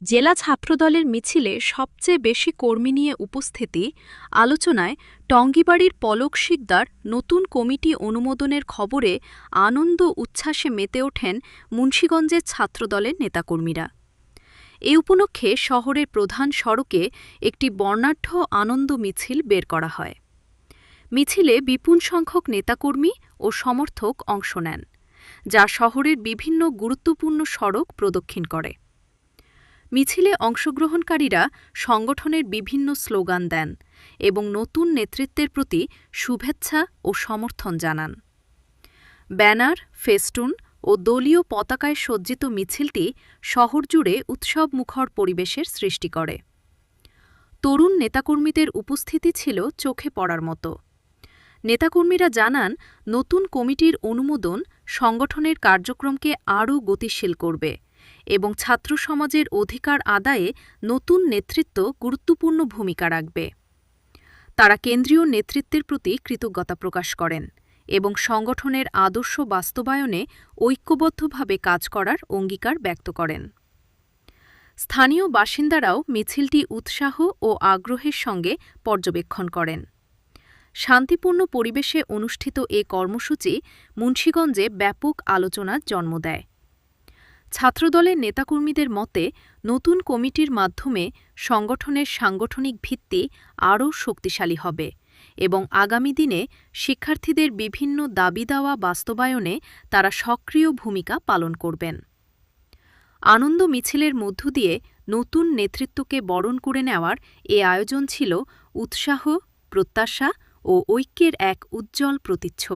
জেলা ছাত্রদলের মিছিলে সবচেয়ে বেশি কর্মী নিয়ে উপস্থিতি আলোচনায় টঙ্গীবাড়ির পলক শিকদার নতুন কমিটি অনুমোদনের খবরে আনন্দ উচ্ছ্বাসে মেতে ওঠেন মুন্সিগঞ্জের ছাত্রদলের নেতাকর্মীরা। এ উপলক্ষে শহরের প্রধান সড়কে একটি বর্ণাঢ্য আনন্দ মিছিল বের করা হয়। মিছিলে বিপুল সংখ্যক নেতাকর্মী ও সমর্থক অংশ নেন, যা শহরের বিভিন্ন গুরুত্বপূর্ণ সড়ক প্রদক্ষিণ করে। মিছিলে অংশগ্রহণকারীরা সংগঠনের বিভিন্ন স্লোগান দেন এবং নতুন নেতৃত্বের প্রতি শুভেচ্ছা ও সমর্থন জানান। ব্যানার, ফেস্টুন ও দলীয় পতাকায় সজ্জিত মিছিলটি শহর জুড়ে উৎসবমুখর পরিবেশের সৃষ্টি করে। তরুণ নেতাকর্মীদের উপস্থিতি ছিল চোখে পড়ার মতো। নেতাকর্মীরা জানান, নতুন কমিটির অনুমোদন সংগঠনের কার্যক্রমকে আরও গতিশীল করবে এবং ছাত্র সমাজের অধিকার আদায়ে নতুন নেতৃত্ব গুরুত্বপূর্ণ ভূমিকা রাখবে। তারা কেন্দ্রীয় নেতৃত্বের প্রতি কৃতজ্ঞতা প্রকাশ করেন এবং সংগঠনের আদর্শ বাস্তবায়নে ঐক্যবদ্ধভাবে কাজ করার অঙ্গীকার ব্যক্ত করেন। স্থানীয় বাসিন্দারাও মিছিলটি উৎসাহ ও আগ্রহের সঙ্গে পর্যবেক্ষণ করেন। শান্তিপূর্ণ পরিবেশে অনুষ্ঠিত এ কর্মসূচি মুন্সিগঞ্জে ব্যাপক আলোচনার জন্ম দেয়। ছাত্রদলের নেতাকর্মীদের মতে, নতুন কমিটির মাধ্যমে সংগঠনের সাংগঠনিক ভিত্তি আরও শক্তিশালী হবে এবং আগামী দিনে শিক্ষার্থীদের বিভিন্ন দাবি-দাওয়া বাস্তবায়নে তারা সক্রিয় ভূমিকা পালন করবেন। আনন্দ মিছিলের মধ্য দিয়ে নতুন নেতৃত্বকে বরণ করে নেওয়ার এ আয়োজন ছিল উৎসাহ, প্রত্যাশা ও ঐক্যের এক উজ্জ্বল প্রতিচ্ছবি।